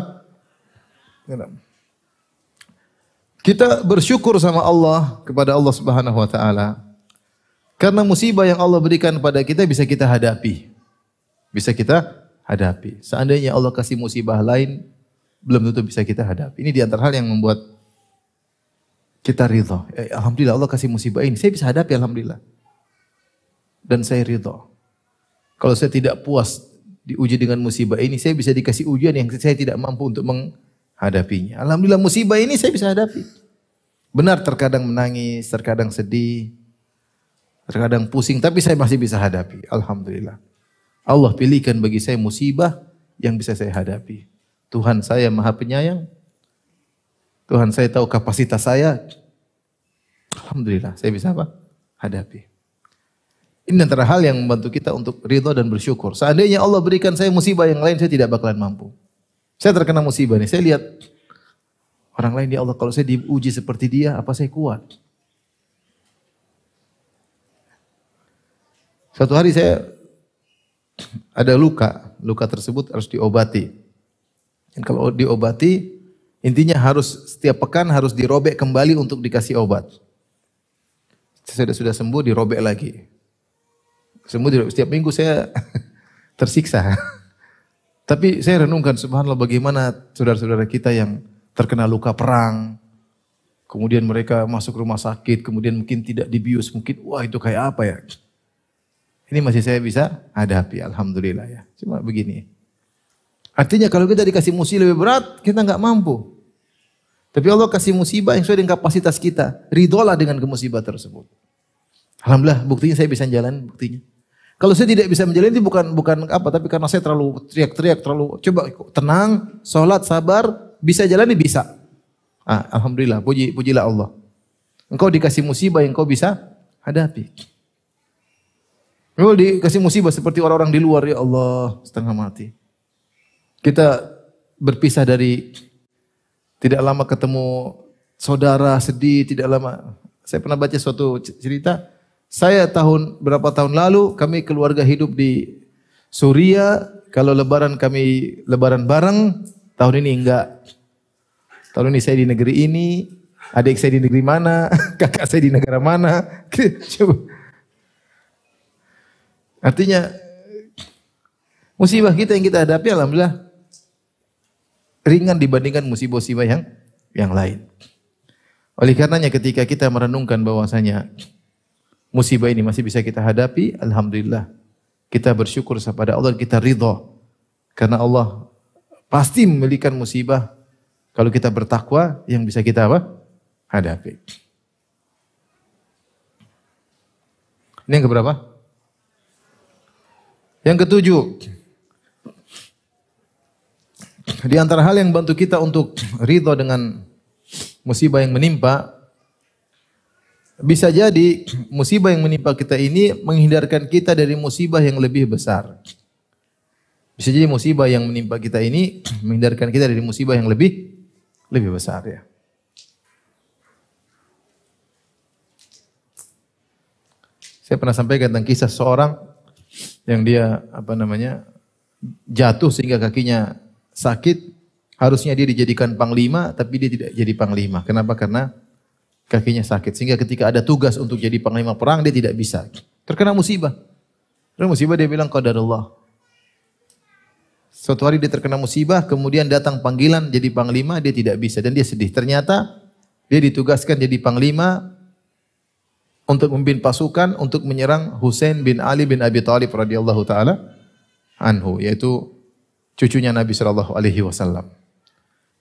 Kita bersyukur sama Allah kepada Allah Subhanahu wa taala. Karena musibah yang Allah berikan pada kita bisa kita hadapi. Bisa kita hadapi. Seandainya Allah kasih musibah lain, belum tentu bisa kita hadapi. Ini di antara hal yang membuat kita ridho. Alhamdulillah Allah kasih musibah ini, saya bisa hadapi alhamdulillah. Dan saya ridho. Kalau saya tidak puas diuji dengan musibah ini, saya bisa dikasih ujian yang saya tidak mampu untuk menghadapinya. Alhamdulillah musibah ini saya bisa hadapi. Benar terkadang menangis, terkadang sedih, terkadang pusing, tapi saya masih bisa hadapi. Alhamdulillah. Allah pilihkan bagi saya musibah yang bisa saya hadapi. Tuhan saya Maha Penyayang. Tuhan saya tahu kapasitas saya. Alhamdulillah, saya bisa apa? Hadapi. Ini antara hal yang membantu kita untuk ridha dan bersyukur. Seandainya Allah berikan saya musibah yang lain, saya tidak bakalan mampu. Saya terkena musibah ini, saya lihat Orang lain, ya Allah kalau saya diuji seperti dia, apa saya kuat? Suatu hari saya ada luka tersebut harus diobati. Dan kalau diobati, intinya harus setiap pekan harus dirobek kembali untuk dikasih obat. Sudah sembuh, dirobek lagi. Setiap minggu saya tersiksa. Tapi saya renungkan, subhanallah, bagaimana saudara-saudara kita yang terkena luka perang, kemudian mereka masuk rumah sakit, kemudian mungkin tidak dibius, mungkin wah itu kayak apa ya? Ini masih saya bisa hadapi, alhamdulillah ya. Cuma begini. Artinya kalau kita dikasih musibah lebih berat, kita nggak mampu. Tapi Allah kasih musibah yang sesuai dengan kapasitas kita. Ridholah dengan kemusibah tersebut. Alhamdulillah, buktinya saya bisa jalan, buktinya. Kalau saya tidak bisa menjalani itu bukan apa, tapi karena saya terlalu teriak-teriak, terlalu coba tenang, sholat, sabar, bisa jalani bisa. Alhamdulillah, pujilah Allah. Engkau dikasih musibah yang engkau bisa hadapi. Engkau dikasih musibah seperti orang-orang di luar, ya Allah, setengah mati. Kita berpisah dari, tidak lama ketemu saudara, sedih, tidak lama. Saya pernah baca suatu cerita. Saya berapa tahun lalu, kami keluarga hidup di Suriah. Kalau lebaran kami lebaran bareng, tahun ini enggak. Tahun ini saya di negeri ini, adik saya di negeri mana, kakak saya di negara mana. Coba. Artinya, musibah kita yang kita hadapi, alhamdulillah, ringan dibandingkan musibah-musibah yang lain. Oleh karenanya ketika kita merenungkan bahwasanya musibah ini masih bisa kita hadapi, alhamdulillah. Kita bersyukur kepada Allah, kita ridha. Karena Allah pasti memberikan musibah kalau kita bertakwa yang bisa kita hadapi. Ini yang keberapa? Yang ketujuh. Di antara hal yang bantu kita untuk ridha dengan musibah yang menimpa, bisa jadi musibah yang menimpa kita ini menghindarkan kita dari musibah yang lebih besar. Bisa jadi musibah yang menimpa kita ini menghindarkan kita dari musibah yang lebih besar ya. Saya pernah sampaikan tentang kisah seorang yang dia jatuh sehingga kakinya sakit. Harusnya dia dijadikan panglima, tapi dia tidak jadi panglima. Kenapa? Karena kakinya sakit. Sehingga ketika ada tugas untuk jadi panglima perang, dia tidak bisa. Terkena musibah. Terkena musibah, dia bilang qadarullah. Suatu hari dia terkena musibah, kemudian datang panggilan jadi panglima, dia tidak bisa. Dan dia sedih. Ternyata dia ditugaskan jadi panglima untuk memimpin pasukan untuk menyerang Husain bin Ali bin Abi Thalib radhiyallahu taala anhu, yaitu cucunya Nabi sallallahu alaihi wasallam.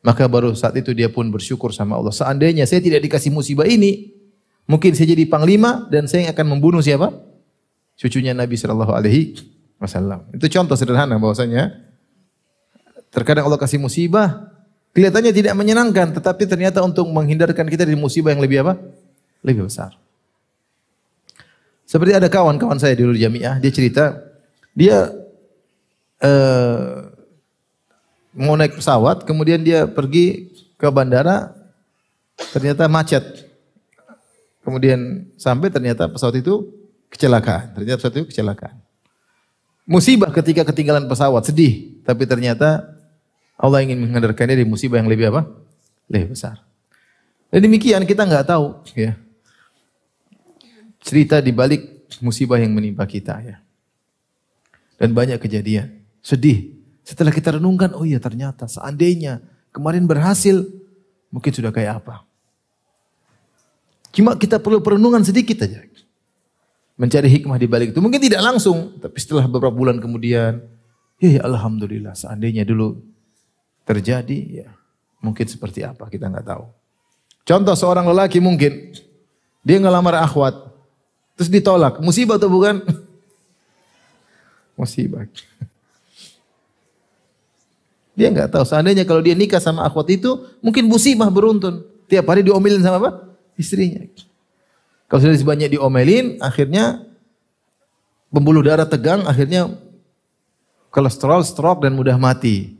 Maka baru saat itu dia pun bersyukur sama Allah. Seandainya saya tidak dikasih musibah ini, mungkin saya jadi panglima dan saya akan membunuh siapa? Cucunya Nabi sallallahu alaihi wasallam. Itu contoh sederhana bahwasanya terkadang Allah kasih musibah kelihatannya tidak menyenangkan, tetapi ternyata untuk menghindarkan kita dari musibah yang lebih lebih besar. Seperti ada kawan-kawan saya dulu di Jamiah, dia cerita, dia mau naik pesawat, kemudian dia pergi ke bandara, ternyata macet. Kemudian sampai ternyata pesawat itu kecelakaan. Musibah ketika ketinggalan pesawat, sedih. Tapi ternyata Allah ingin menghindarkannya dari musibah yang lebih lebih besar. Dan demikian kita nggak tahu ya cerita di balik musibah yang menimpa kita ya. Dan banyak kejadian sedih. Setelah kita renungkan, oh iya ternyata seandainya kemarin berhasil, mungkin sudah kayak apa. Cuma kita perlu perenungan sedikit aja. Mencari hikmah di balik itu. Mungkin tidak langsung, tapi setelah beberapa bulan kemudian, ya alhamdulillah seandainya dulu terjadi, ya mungkin seperti apa kita nggak tahu. Contoh seorang lelaki mungkin, dia ngelamar akhwat, terus ditolak. Musibah atau bukan? Musibah. Dia nggak tahu. Seandainya kalau dia nikah sama akhwat itu, mungkin musibah beruntun. Tiap hari diomelin sama apa? Istrinya. Kalau sudah banyak diomelin, akhirnya pembuluh darah tegang, akhirnya kolesterol, stroke dan mudah mati.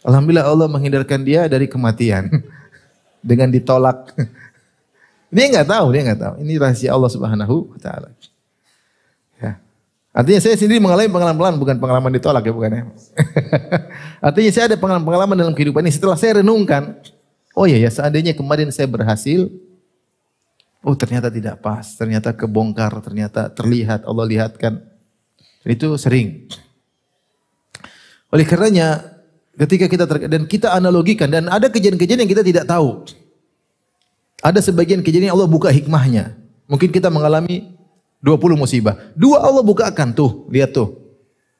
Alhamdulillah Allah menghindarkan dia dari kematian. dengan ditolak. Dia nggak tahu. Ini rahasia Allah Subhanahu wa taala. Ya. Artinya saya sendiri mengalami pengalaman, bukan pengalaman ditolak ya, bukan ya. Artinya saya ada pengalaman dalam kehidupan ini setelah saya renungkan, oh iya ya, seandainya kemarin saya berhasil, oh ternyata tidak pas, ternyata kebongkar, ternyata terlihat, Allah lihatkan. Itu sering. Oleh karenanya ketika dan kita analogikan, dan ada kejadian-kejadian yang kita tidak tahu. Ada sebagian kejadian Allah buka hikmahnya. Mungkin kita mengalami 20 musibah. 2 Allah bukakan tuh, lihat tuh.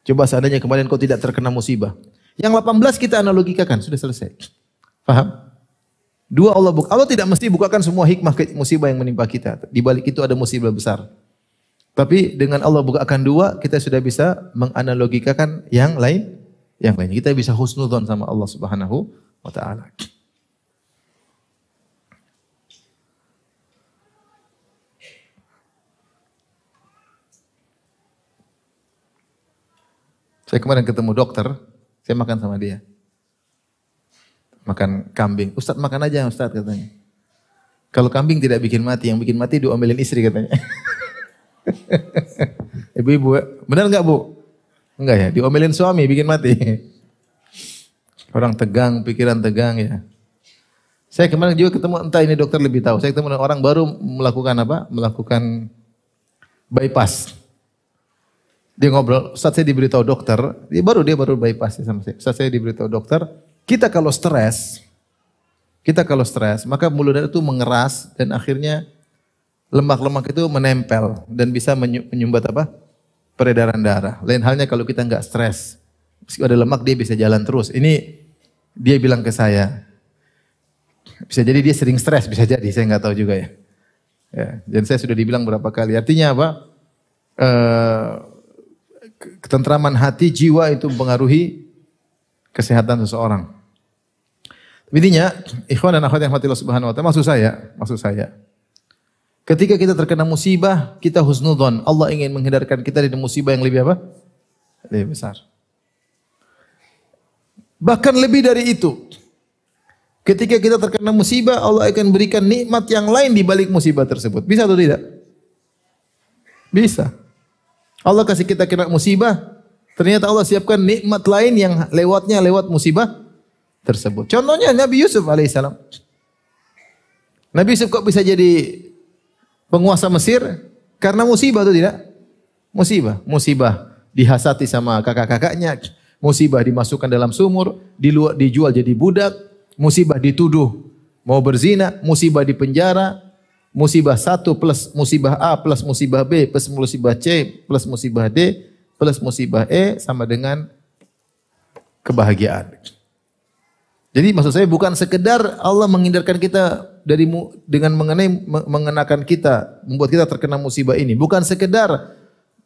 Coba seandainya kemarin kau tidak terkena musibah. Yang 18 kita analogikakan, sudah selesai. Paham? 2 Allah buka. Allah tidak mesti bukakan semua hikmah musibah yang menimpa kita. Di balik itu ada musibah besar. Tapi dengan Allah bukakan 2, kita sudah bisa menganalogikakan yang lain. Kita bisa husnudzon sama Allah Subhanahu wa taala. Saya kemarin ketemu dokter, saya makan sama dia. Makan kambing. Ustaz makan aja Ustaz katanya. Kalau kambing tidak bikin mati, yang bikin mati diomelin istri katanya. Ibu-ibu, benar enggak Bu? Enggak ya, diomelin suami bikin mati. Orang tegang, pikiran tegang ya. Saya kemarin juga ketemu, entah ini dokter lebih tahu. Saya ketemu orang baru melakukan apa? Melakukan bypass. Dia ngobrol, Ustaz saya diberitahu dokter, dia baru bypass sama saya. Ustaz saya diberitahu dokter, kita kalau stres, maka mulut itu mengeras dan akhirnya lemak-lemak itu menempel dan bisa menyumbat apa? Peredaran darah. Lain halnya kalau kita enggak stres, meski ada lemak dia bisa jalan terus. Ini dia bilang ke saya. Bisa jadi dia sering stres, bisa jadi, saya enggak tahu juga ya. Dan saya sudah dibilang berapa kali. Artinya apa? Ketentraman hati, jiwa itu mempengaruhi kesehatan seseorang. Intinya, ikhwan dan akhwat yang Allah Subhanahu wa taala, maksud saya, ketika kita terkena musibah, kita husnudzon. Allah ingin menghindarkan kita dari musibah yang lebih apa? Lebih besar. Bahkan lebih dari itu. Ketika kita terkena musibah, Allah akan berikan nikmat yang lain di balik musibah tersebut. Bisa atau tidak? Bisa. Allah kasih kita kena musibah, ternyata Allah siapkan nikmat lain yang lewat musibah tersebut. Contohnya Nabi Yusuf alaihissalam. Nabi Yusuf kok bisa jadi penguasa Mesir? Karena musibah atau tidak? Musibah dihasati sama kakak-kakaknya, musibah dimasukkan dalam sumur, dijual jadi budak, musibah dituduh mau berzina, musibah di penjara. Musibah 1 plus musibah A plus musibah B plus musibah C plus musibah D plus musibah E sama dengan kebahagiaan. Jadi maksud saya bukan sekedar Allah menghindarkan kita dengan mengenakan kita, membuat kita terkena musibah ini. Bukan sekedar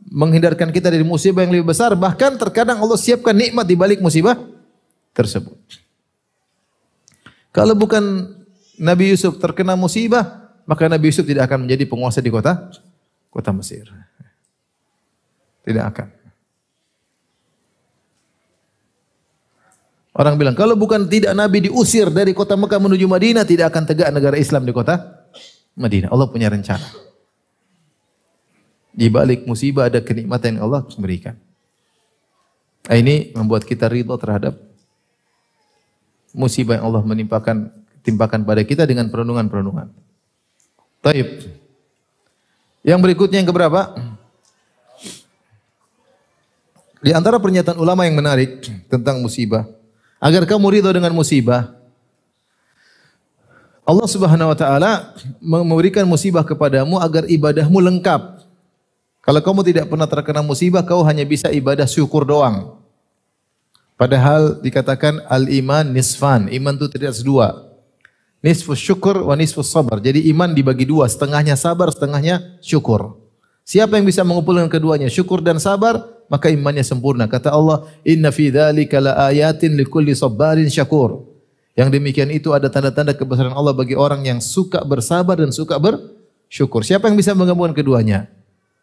menghindarkan kita dari musibah yang lebih besar, bahkan terkadang Allah siapkan nikmat di balik musibah tersebut. Kalau bukan Nabi Yusuf terkena musibah, maka Nabi Yusuf tidak akan menjadi penguasa di kota Mesir. Tidak akan. Orang bilang, kalau bukan tidak Nabi diusir dari kota Mekah menuju Madinah, tidak akan tegak negara Islam di kota Madinah. Allah punya rencana. Di balik musibah ada kenikmatan yang Allah berikan. Ini membuat kita ridho terhadap musibah yang Allah timpakan pada kita dengan perenungan-perenungan. Taib. Yang berikutnya yang keberapa? Di antara pernyataan ulama yang menarik tentang musibah, agar kamu ridho dengan musibah, Allah Subhanahu wa taala memberikan musibah kepadamu agar ibadahmu lengkap. Kalau kamu tidak pernah terkena musibah, kau hanya bisa ibadah syukur doang. Padahal dikatakan al-iman nisfan, iman itu tidak dua. Nisfu syukur wa nisfu sabar. Jadi iman dibagi 2, setengahnya sabar, setengahnya syukur. Siapa yang bisa mengumpulkan keduanya, syukur dan sabar, maka imannya sempurna. Kata Allah, "Inna fi dzalika laayatin likulli sabarin syakur." Yang demikian itu ada tanda-tanda kebesaran Allah bagi orang yang suka bersabar dan suka bersyukur. Siapa yang bisa menggabungkan keduanya?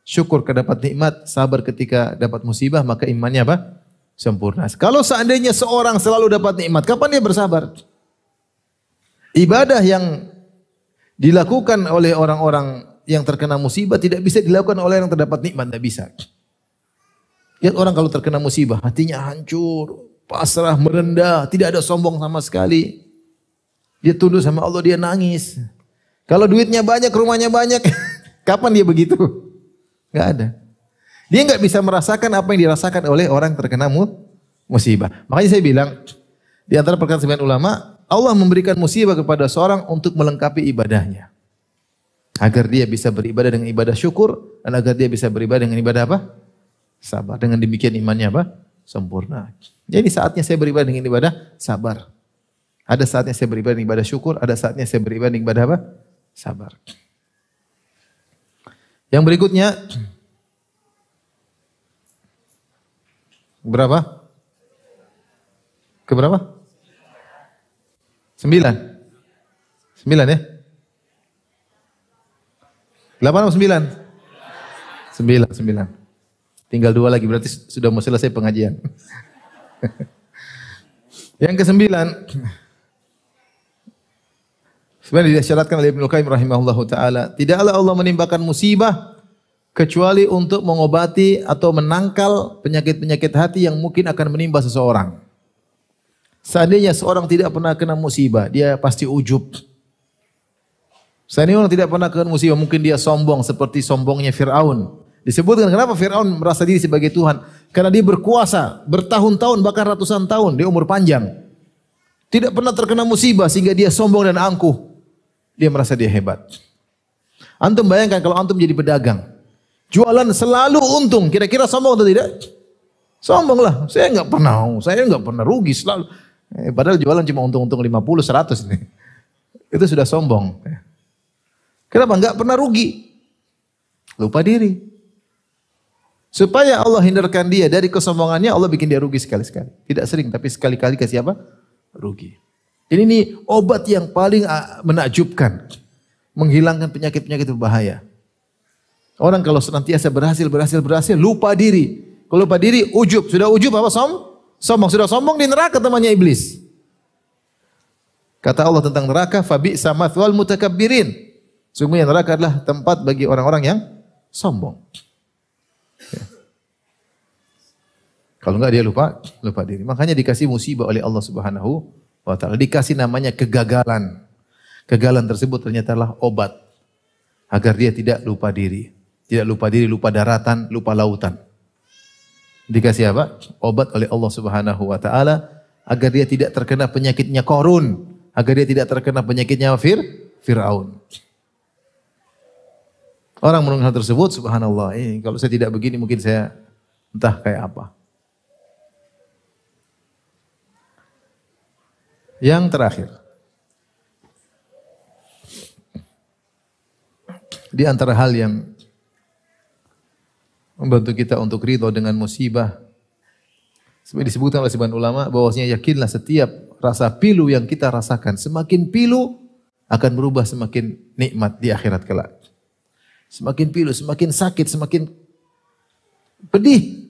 Syukur ketika dapat nikmat, sabar ketika dapat musibah, maka imannya apa? Sempurna. Kalau seandainya seorang selalu dapat nikmat, kapan dia bersabar? Ibadah yang dilakukan oleh orang-orang yang terkena musibah tidak bisa dilakukan oleh yang terdapat nikmat, tidak bisa. Lihat orang kalau terkena musibah, hatinya hancur, pasrah, merendah, tidak ada sombong sama sekali. Dia tunduk sama Allah, dia nangis. Kalau duitnya banyak, rumahnya banyak, kapan dia begitu? Enggak ada. Dia enggak bisa merasakan apa yang dirasakan oleh orang terkena musibah. Makanya saya bilang, di antara perkataan sebagian ulama, Allah memberikan musibah kepada seorang untuk melengkapi ibadahnya. Agar dia bisa beribadah dengan ibadah syukur, dan agar dia bisa beribadah dengan ibadah apa? Sabar. Dengan demikian imannya apa? Sempurna. Jadi saatnya saya beribadah dengan ibadah sabar. Ada saatnya saya beribadah dengan ibadah syukur, ada saatnya saya beribadah dengan ibadah apa? Sabar. Yang berikutnya, berapa? Keberapa? 9. 9 ya? 8 atau 9? 9. Tinggal 2 lagi, berarti sudah mau selesai pengajian. Yang ke-9, sebenarnya disyaratkan oleh Ibnu Qayyim rahimahullahu taala, tidaklah Allah menimbakan musibah kecuali untuk mengobati atau menangkal penyakit-penyakit hati yang mungkin akan menimpa seseorang. Seandainya seorang tidak pernah kena musibah, dia pasti ujub. Seandainya orang tidak pernah kena musibah, mungkin dia sombong seperti sombongnya Fir'aun. Disebutkan kenapa Fir'aun merasa diri sebagai Tuhan? Karena dia berkuasa bertahun-tahun bahkan ratusan tahun, dia umur panjang. Tidak pernah terkena musibah sehingga dia sombong dan angkuh. Dia merasa dia hebat. Antum bayangkan kalau antum jadi pedagang, jualan selalu untung, kira-kira sombong atau tidak? Sombong lah. Saya enggak pernah rugi selalu. Padahal jualan cuma untung-untung 50, 100 ini. Itu sudah sombong. Kenapa? Enggak pernah rugi. Lupa diri. Supaya Allah hindarkan dia dari kesombongannya, Allah bikin dia rugi sekali-sekali. Tidak sering, tapi sekali-kali kasih apa? Rugi. Ini nih obat yang paling menakjubkan. Menghilangkan penyakit-penyakit berbahaya. Orang kalau senantiasa berhasil, lupa diri. Kalau lupa diri, ujub. Sudah ujub apa? Sombong. Sudah sombong di neraka temannya iblis. Kata Allah tentang neraka, fabi'sa mathwal mutakabbirin. Sungguhnya neraka adalah tempat bagi orang-orang yang sombong. Ya. Kalau enggak dia lupa diri. Makanya dikasih musibah oleh Allah Subhanahu wa taala. Dikasih namanya kegagalan. Kegagalan tersebut ternyata adalah obat agar dia tidak lupa diri. Tidak lupa diri, lupa daratan, lupa lautan. Dikasih apa? Obat oleh Allah Subhanahu wa taala agar dia tidak terkena penyakitnya Qarun, agar dia tidak terkena penyakitnya Fir'aun. Orang mendengar hal tersebut, subhanallah, kalau saya tidak begini mungkin saya entah kayak apa. Yang terakhir, di antara hal yang membantu kita untuk ridho dengan musibah, seperti disebutkan oleh sebagian ulama, bahwasanya yakinlah setiap rasa pilu yang kita rasakan, semakin pilu akan berubah semakin nikmat di akhirat kelak. Semakin pilu, semakin sakit, semakin pedih,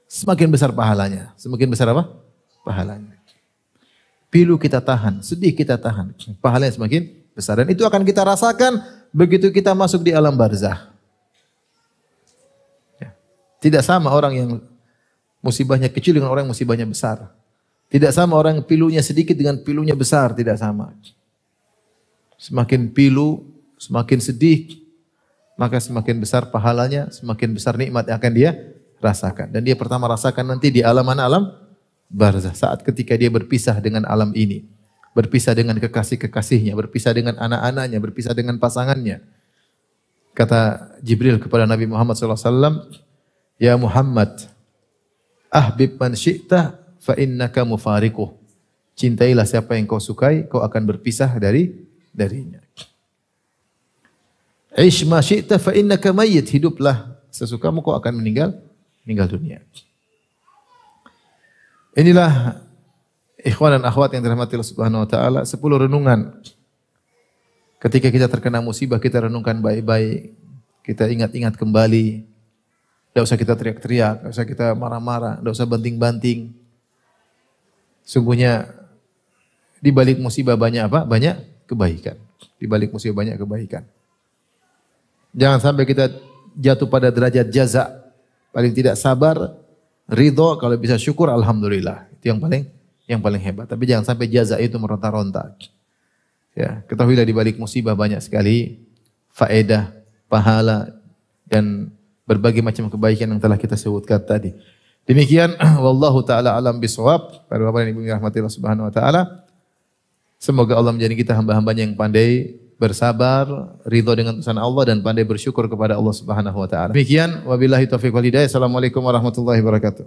semakin besar pahalanya. Semakin besar apa? Pahalanya. Pilu kita tahan, sedih kita tahan, pahalanya semakin besar. Dan itu akan kita rasakan begitu kita masuk di alam barzah. Ya. Tidak sama orang yang musibahnya kecil dengan orang yang musibahnya besar. Tidak sama orang yang pilunya sedikit dengan pilunya besar, tidak sama. Semakin pilu, semakin sedih, maka semakin besar pahalanya, semakin besar nikmat yang akan dia rasakan. Dan dia pertama rasakan nanti di alam mana? Alam barzah. Saat ketika dia berpisah dengan alam ini. Berpisah dengan kekasih-kekasihnya, berpisah dengan anak-anaknya, berpisah dengan pasangannya. Kata Jibril kepada Nabi Muhammad SAW, Ya Muhammad, ahbib man syi'ta fa innaka mufariquh. Cintailah siapa yang kau sukai, kau akan berpisah darinya. Ish ma syi'ta fa innaka mayyit. Hiduplah sesukamu, kau akan meninggal dunia. Inilah ikhwan dan akhwat yang dirahmati Allah Subhanahu wa taala, 10 renungan. Ketika kita terkena musibah, kita renungkan baik-baik. Kita ingat-ingat kembali. Tidak usah kita teriak-teriak, tidak usah kita marah-marah, tidak usah banting-banting. Sungguhnya di balik musibah banyak apa? Banyak kebaikan. Di balik musibah banyak kebaikan. Jangan sampai kita jatuh pada derajat jaza. Paling tidak sabar, ridho, kalau bisa syukur alhamdulillah. Itu yang paling hebat. Tapi jangan sampai jaza itu meronta-ronta. Ya, ketahuilah di balik musibah banyak sekali faedah, pahala dan berbagai macam kebaikan yang telah kita sebutkan tadi. Demikian wallahu taala alam bisawab. Para bapak dan ibu yang dirahmati Allah Subhanahu wa taala. Semoga Allah menjadi kita hamba-hambanya yang pandai bersabar, ridho dengan urusan Allah dan pandai bersyukur kepada Allah Subhanahu wa taala. Demikian wabillahi taufiq wal hidayah. Assalamualaikum warahmatullahi wabarakatuh.